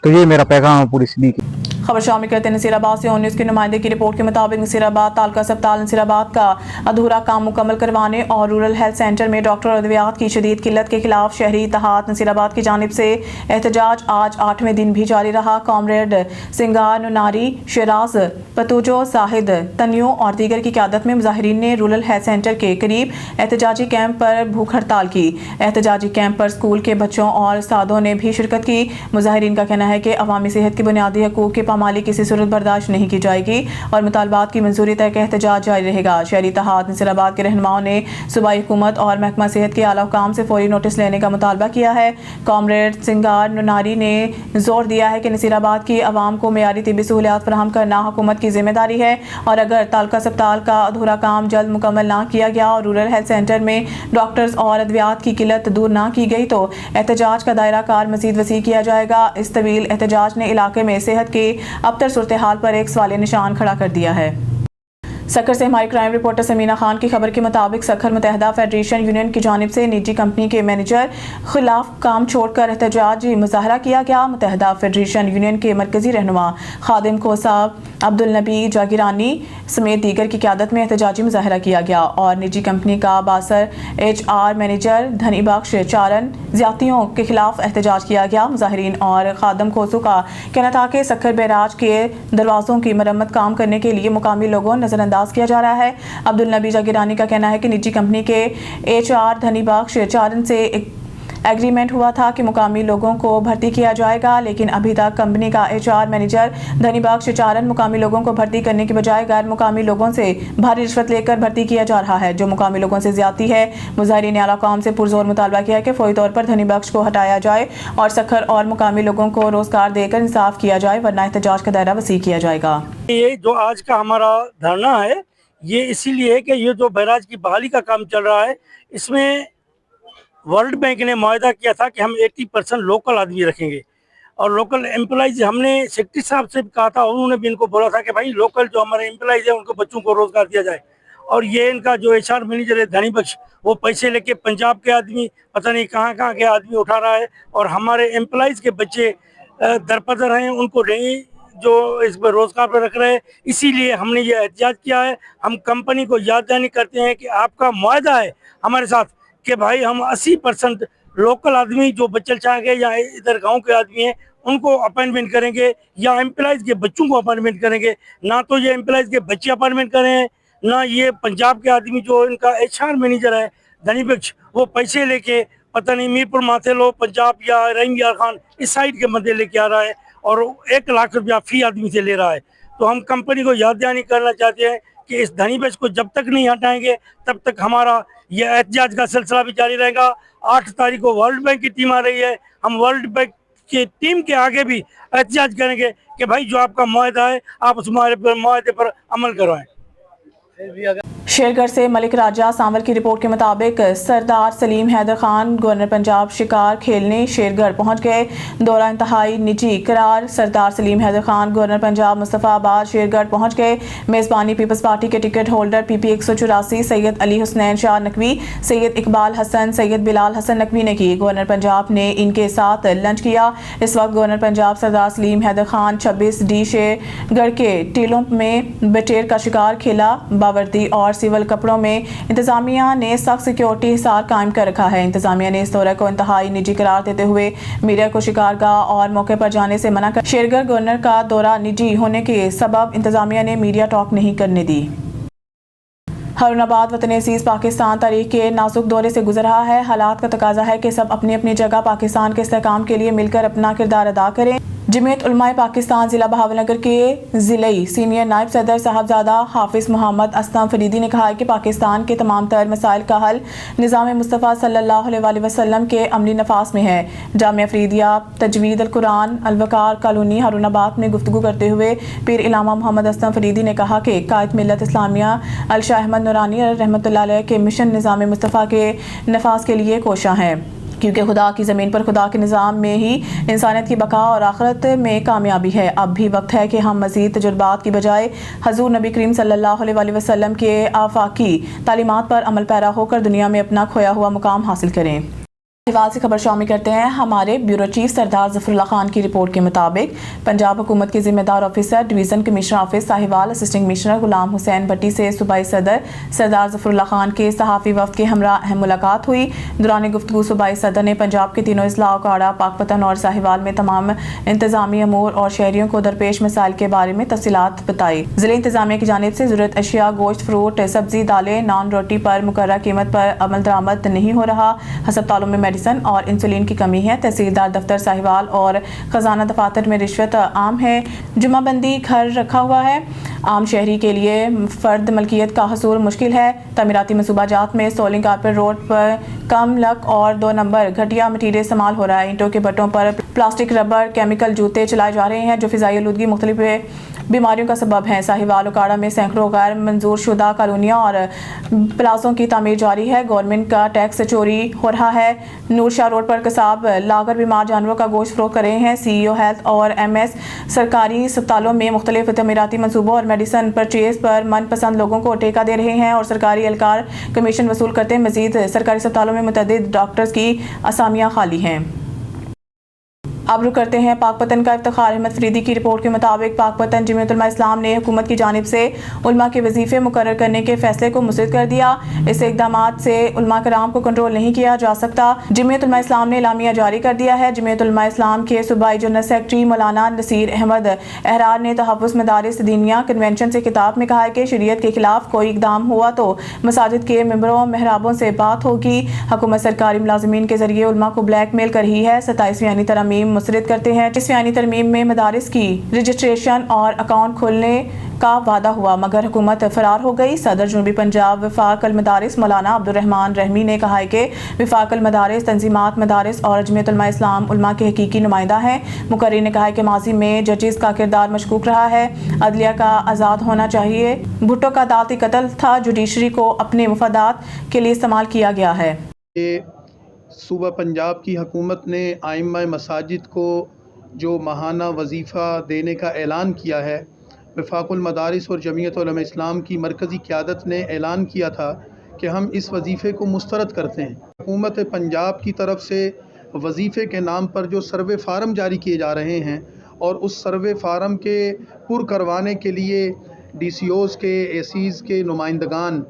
तो ये मेरा पैगाम है पूरी सिब्बी की। खबर शामिल करते हैं नसीराबाद से न्यूज़ के नुमाइंदे की रिपोर्ट के मुताबिक नसीराबाद तालका अस्पताल नसीराबाद का अधूरा काम मुकम्मल करवाने और रूरल हेल्थ सेंटर में डॉक्टर और अद्वियात की शदीद किल्लत के खिलाफ शहरी इत्तेहाद नसीराबाद की जानिब से एहतजाज आज 8वें दिन भी जारी रहा। कॉमरेड सिंगार नुनारी, शराज पतूजो, साहिद तनियो और दीगर की क़यादत में मुजाहिरीन ने रूरल हेल्थ सेंटर के करीब एहतजाजी कैंप पर भूख हड़ताल की। एहतजाजी कैंप पर स्कूल के बच्चों और उस्तादों ने भी शिरकत की। मुजाहिरीन का कहना है कि अवामी सेहत की बुनियादी हकूक़ की पामाली किसी सूरत बर्दाश्त नहीं की जाएगी और मुतालबात की मंजूरी तक एहतजाज जारी रहेगा। शहरी इत्तेहाद नसीराबाद के रहनुमाओं ने सूबाई हुकूमत और महकमा सेहत के आला हुकाम से फौरी नोटिस लेने का मुतालबा किया है। कॉमरेड सिंगार नुनारी ने जोर दिया है कि नसीराबाद की आवाम को मेयारी तिब्बी सहूलियात फराहम करना हुकूमत की जिम्मेदारी है और अगर तालका अस्पताल का अधूरा काम जल्द मुकम्मल ना किया गया और रूरल हेल्थ सेंटर में डॉक्टर्स और अद्वियात की किल्लत दूर ना की गई तो एहतजाज का दायरा कार मजीद वसी किया जाएगा। इस तवील एहतजाज ने इलाके में सेहत की अबतर सूरत हाल पर एक सवालिया निशान खड़ा कर दिया है। सक्खर से हमारी क्राइम रिपोर्टर समीना खान की खबर के मुताबिक सक्खर मुत्तहदा फेडरेशन यूनियन की जानिब से निजी कंपनी के मैनेजर खिलाफ काम छोड़कर एहतजाजी मुजाहरा किया गया। मुत्तहदा फेडरेशन यूनियन के मरकजी रहनुमा खादिम खोसाब, अब्दुल नबी जागिरानी समेत दीगर की क़यादत में एहतजाजी मुजाहरा किया गया और निजी कंपनी का बासर HR मैनेजर धनी बख्श चारन ज्यादतियों के खिलाफ एहतजाज किया गया। मुजाहिरीन और खादम खोसू का कहना था कि सक्खर बैराज के दरवाज़ों की मरम्मत काम करने के लिए मुकामी लोगों नज़रअंदाज किया जा रहा है। अब्दुल नबी जागिरानी का कहना है कि निजी कंपनी के HR धनी बख्श चारन से एग्रीमेंट हुआ था कि मुकामी लोगों को भर्ती किया जाएगा, लेकिन अभी तक कंपनी का HR मैनेजर धनी बख्श चारन मुकामी लोगों को भर्ती करने के बजाय गैर मुकामी लोगों से भारी रिश्वत लेकर भर्ती किया जा रहा है, जो मुकामी लोगों से ज्यादती है। मुजाहिरीन ने आला कौम से पुरजोर मुतालबा किया है कि फौरी तौर पर धनी बख्श को हटाया जाए और सक्खर और मुकामी लोगों को रोजगार देकर इंसाफ किया जाए, वरना एहतजाज का दायरा वसी किया जाएगा। ये जो आज का हमारा धरना है ये इसीलिए है कि ये जो बैराज की बहाली का काम चल रहा है इसमें वर्ल्ड बैंक ने मुआहदा किया था कि हम 80% लोकल आदमी रखेंगे और लोकल एम्प्लॉइज हमने सेक्रेटरी साहब से भी कहा था, उन्होंने भी इनको बोला था कि भाई लोकल जो हमारे एम्प्लॉइज है उनको बच्चों को रोजगार दिया जाए। और ये इनका जो HR मैनेजर है धनी बख्श वो पैसे लेके पंजाब के आदमी पता नहीं कहाँ के आदमी उठा रहा है और हमारे एम्प्लॉइज के बच्चे दरपदर हैं, उनको नहीं जो इस पर रोजगार पर रख रहे हैं। इसीलिए हमने ये एहतजाज किया है। हम कंपनी को याद दहानी करते हैं कि आपका मुआहदा है हमारे साथ कि भाई हम 80% लोकल आदमी जो बच्चल चाह गए या इधर गांव के आदमी हैं उनको अपॉइंटमेंट करेंगे या एम्प्लॉइज के बच्चों को अपॉइंटमेंट करेंगे। ना तो ये एम्प्लॉइज के बच्चे अपॉइंटमेंट करें, ना ये पंजाब के आदमी जो इनका HR मैनेजर है धनी बख्श वो पैसे लेके पता नहीं मीरपुर माथेलो पंजाब या रहीम यार खान इस साइड के बंदे लेके आ रहा है और 1 लाख रुपया फी आदमी से ले रहा है। तो हम कंपनी को याद दहानी करना चाहते हैं कि इस धनी बख्श को जब तक नहीं हटाएंगे तब तक हमारा यह एहतजाज का सिलसिला भी जारी रहेगा। 8 तारीख को वर्ल्ड बैंक की टीम आ रही है, हम वर्ल्ड बैंक की टीम के आगे भी एहतजाज करेंगे कि भाई जो आपका मुआहदा है आप उस मुआहदे पर अमल करवाएं। शेरगढ़ से मलिक राजा सांवल की रिपोर्ट के मुताबिक सरदार सलीम हैदर खान गवर्नर पंजाब शिकार खेलने शेरगढ़ पहुंच गए। दौरा इंतहाई निजी करार। सरदार सलीम हैदर खान गवर्नर पंजाब मुस्तफाबाद शेरगढ़ पहुंच गए। मेज़बानी पीपल्स पार्टी के ticket holder PP 184 Syed Ali Husnain Shah Naqvi, Syed Iqbal Hasan, Syed Bilal Hasan Naqvi ने की। गवर्नर पंजाब ने इनके साथ लंच किया। इस वक्त गवर्नर पंजाब सरदार सलीम हैदर खान 26D शेरगढ़ के टीलों में बटेर का शिकार खेला। बावर्दी और सिविल कपड़ों में इंतजामिया ने सख्त सिक्योरिटी हिसार कायम कर रखा है। इंतजामिया ने इस दौरे को इंतहाई निजी करार देते हुए मीडिया को शिकारगाह और मौके पर जाने से मना कर। शेरगढ़ गवर्नर का दौरा निजी होने के सबब इंतजामिया ने मीडिया टॉक नहीं करने दी। हारूनाबाद वतन अजीज पाकिस्तान तारीख के नाजुक दौरे से गुजर रहा है। हालात का तकाजा है कि सब अपनी अपनी जगह पाकिस्तान के इस्तेहकाम के लिए मिलकर अपना किरदार अदा करें। जमीयत उलमाए पाकिस्तान ज़िला बहावलनगर के ज़िलई सीनियर नायब सदर साहबजादा हाफिज़ मोहम्मद असलम फरीदी ने कहा है कि पाकिस्तान के तमाम तर मसाइल का हल निज़ाम मुस्तफ़ा सल्लल्लाहु अलैहि वसल्लम के अमली नफास में है। जामिया फरीदिया तजवीद अल कुरान अलवकार कॉलोनी हारूनाबाद में गुफ्तगू करते हुए पीर इलामा मोहम्मद असलम फरीदी ने कहा कि कायद मिल्लत इस्लामिया अलशाह अहमद नूरानी रहमतुल्लाह अलैह के मिशन निज़ाम मुस्तफ़ा के नफास के लिए कोशा है, क्योंकि खुदा की ज़मीन पर खुदा के निज़ाम में ही इंसानियत की बका और आखिरत में कामयाबी है। अब भी वक्त है कि हम मज़ीद तजुर्बात की बजाय हजूर नबी करीम सल्लल्लाहु अलैहि वसल्लम के आफाकी तालीमात पर अमल पैरा होकर दुनिया में अपना खोया हुआ मुकाम हासिल करें। साहिवाल से खबर शामिल करते हैं। हमारे ब्यूरो चीफ सरदार ज़फ़रुल्लाह खान की रिपोर्ट के मुताबिक पंजाब हुकूमत के ज़िम्मेदार officer division commissioner office Sahiwal assistant commissioner Ghulam Hussain Bhatti से सूबाई सदर सरदार ज़फ़रुल्लाह खान के सहाफ़ी वफ़द के हमरा अहम मुलाकात हुई। दौरान गुफ्तगू सूबाई सदर ने पंजाब के तीनों अजला काड़ा पाकपतन और साहिवाल में तमाम इंतज़ामी अमूर और शहरियों को दरपेश मसाइल के बारे में तफसीलात बताई। ज़िला इंतज़ामिया की जानिब से ज़रूरत अशिया गोश्त फ्रूट सब्ज़ी दालें नान रोटी पर मुकर्रर कीमत पर अमल दरामद नहीं हो रहा। हस्पतालों में मेडिसिन और इंसुलिन की कमी है। तहसीलदार दफ्तर साहिवाल और खजाना दफातर में रिश्वत आम है। जुमाबंदी घर रखा हुआ है। आम शहरी के लिए फर्द मलकियत का हसूल मुश्किल है। तमीराती मनसूबाजात में सोलिंग कारपेट रोड पर कम लक और 2 नंबर घटिया मटीरियल इस्तेमाल हो रहा है। ईंटों के भट्टों पर प्लास्टिक रबर केमिकल जूते चलाए जा रहे हैं जो फिजाई आलूदगी मुख्तलिफ बीमारियों का सबब है। साहिवाल उकाड़ा में सैकड़ों गैर मंजूर शुदा कॉलोनियाँ और प्लाजों की तामीर जारी है। गवर्नमेंट का टैक्स चोरी हो रहा है। नूर शाह रोड पर कसाब लाकर बीमार जानवरों का गोश्त फरोख्त कर रहे हैं। CEO हेल्थ और MS सरकारी अस्पतालों में मुख्तलिफ तमीराती मनसूबों और मेडिसिन परचेज पर मनपसंद लोगों को टेका दे रहे हैं और सरकारी एहलकार कमीशन वसूल करते हैं। मजीद सरकारी अस्पतालों में मुतअद्दिद डॉक्टर्स की असामियाँ खाली हैं। अब रुक करते हैं पाकपतन का इफ्तिखार अहमद फरीदी की रिपोर्ट के मुताबिक पाकपतन जमीयत उलमा इस्लाम ने हुकूमत की जानिब से उलमा के वजीफे मुकर्रर करने के फैसले को मुस्तरद कर दिया। इस इक़दामात से उलमा कराम को कंट्रोल नहीं किया जा सकता। जमीयत उलमा इस्लाम ने एलामिया जारी कर दिया है। जमीयत उलमा इस्लाम के सूबाई जनरल सेक्रेटरी मौलाना नसीर अहमद अहरार ने तहफ़्फ़ुज़ मदारिस दीनिया कन्वेंशन से खिताब में कहा है कि शरीयत के खिलाफ कोई इक़दाम हुआ तो मसाजिद के मेंबरों महराबों से बात होगी। हुकूमत सरकारी मुलाजमीन के जरिए उलमा को ब्लैकमेल कर रही है। 27वीं आईनी तरमीम मुस्तरद करते हैं। 25वीं आईनी तरमीम में मदारिस की रजिस्ट्रेशन और अकाउंट खोलने का वादा हुआ मगर हुकूमत फरार हो गई। सदर जनूबी पंजाब वफाक अल मदारिस मौलाना अब्दुर्रहमान रहमी ने कहा है कि वफाक अल मदारिस तंजीमात मदारिस और जमीयत उलमा इस्लाम उलमा के हकीकी नुमाइंदा हैं। मुकर्री ने कहा है कि माजी में जजेस का किरदार मशकूक रहा है। अदलिया का आज़ाद होना चाहिए। भुट्टो का अदालती कत्ल था। जुडिशरी को अपने मुफादात के लिए इस्तेमाल किया गया है। सूबा पंजाब की हुकूमत ने आइम्मा मसाजिद को जो माहाना वजीफ़ा देने का ऐलान किया है, वफाकुल मदारिस और जमीयत उलमा इस्लाम की मरकज़ी क़यादत ने ऐलान किया था कि हम इस वजीफ़े को मुस्तरद करते हैं। हुकूमत पंजाब की तरफ से वजीफ़े के नाम पर जो सर्वे फार्म जारी किए जा रहे हैं और उस सर्वे फार्म के पुर करवाने के लिए DCOs के ACs के नुमाइंदगान,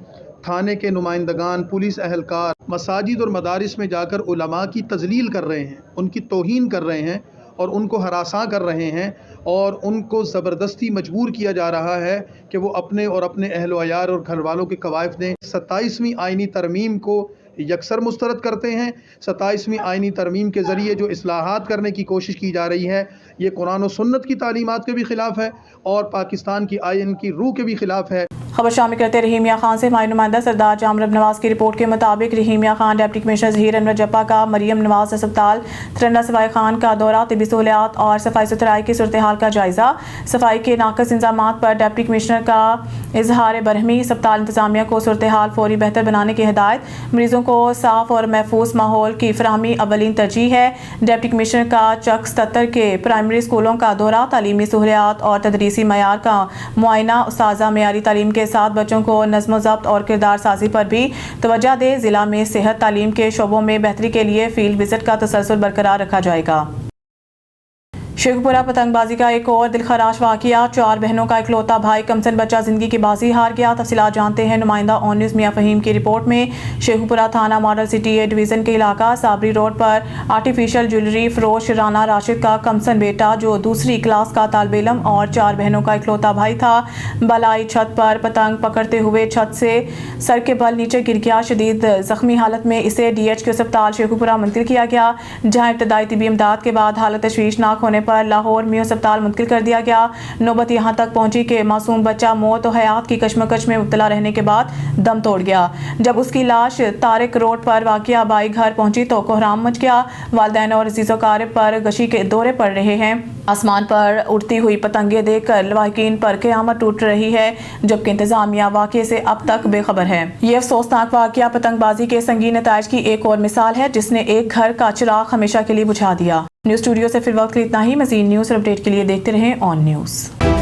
थाने के नुमाइंदगान, पुलिस एहलकार मसाजिद और मदारिस में जाकर उलमा की तज़लील कर रहे हैं, उनकी तौहीन कर रहे हैं और उनको हरासा कर रहे हैं और उनको ज़बरदस्ती मजबूर किया जा रहा है कि वो अपने और अपने अहल व अयाल और घर वालों के कवायफ दें। 27वीं आइनी तरमीम को यकसर मुस्तरद करते हैं। 27वीं आइनी तरमीम के ज़रिए जो इस्लाहात करने की कोशिश की जा रही है ये कुरान और सुन्नत की तालीमात के भी ख़िलाफ़ है और पाकिस्तान की आइन की रूह के भी ख़िलाफ़ है। खबर शामिल करते रहीमिया खान से हमारी नुमाइंदा सरदार जामरब नवाज की रिपोर्ट के मुताबिक रहीमिया खान डिप्टी कमिश्नर ज़हीर अनवर जप्पा का मरियम नवाज अस्पताल तिरंडा सवाई खान का दौरा, तिबी सहूलियात और सफाई सुथराई की सूरत हाल का जायजा। सफाई के नाकस इंतजामात पर डिप्टी कमिश्नर का इजहार बरहमी। अस्पताल इंतजामिया को सूरत हाल फौरी बेहतर बनाने की हिदायत। मरीजों को साफ और महफूज माहौल की फराहमी अवलीन तरजीह है। डिप्टी कमिश्नर का चक 77 के प्राइमरी स्कूलों का दौरा, तालीमी सहूलियात और तदरीसी मयार का मुआयना। उस्ताज़ा मेयारी तालीम के साथ बच्चों को नज़्म ज़ब्त और किरदार साजी पर भी तवज्जो दे। जिला में सेहत तालीम के शोबों में बेहतरी के लिए फील्ड विजिट का तसलसल बरकरार रखा जाएगा। शेखपुरा पतंगबाजी का एक और दिलखराश वाक़िया। 4 बहनों का इकलौता भाई कमसन बच्चा जिंदगी की बाजी हार गया। तफसीलात जानते हैं नुमाइंदा ऑन न्यूज़ मियां फ़हीम की रिपोर्ट में। शेखपुरा थाना मॉडल सिटी ए डिवीज़न के इलाका साबरी रोड पर आर्टिफिशियल ज्वेलरी फरोश राना राशिद का कमसन बेटा जो दूसरी क्लास का तालिब इल्म और 4 बहनों का इकलौता भाई था, बलाई छत पर पतंग पकड़ते हुए छत से सर के बल नीचे गिर गया। शदीद जख्मी हालत में इसे DHQ अस्पताल शेखपुरा मुंतकिल किया गया, जहाँ इब्तदाई तिबी इमदाद के बाद हालत तशवीशनाक होने पर लाहौर में अस्पताल मुंतकिल कर दिया गया। नौबत यहाँ तक पहुंची कि मासूम बच्चा मौत और हयात की कशमकश में मुब्तला रहने के बाद दम तोड़ गया। जब उसकी लाश तारिक रोड पर वाक़िया बाई घर पहुंची तो कोहराम मच गया। वालिदैन और अजीज़ो क़ारिब पर गशी के दौरे पड़ रहे हैं। आसमान पर उड़ती हुई पतंगे देखकर लवाहिकीन पर क़यामत टूट रही है, जबकि इंतजामिया वाक़े से अब तक बेखबर है। ये अफसोसनाक वाक़िया पतंगबाजी के संगीन नताइज की एक और मिसाल है जिसने एक घर का चिराग हमेशा के लिए बुझा दिया। न्यूज़ स्टूडियो से फिर वक्त के लिए इतना ही। मज़ीद न्यूज़ और अपडेट के लिए देखते रहें ऑन न्यूज़।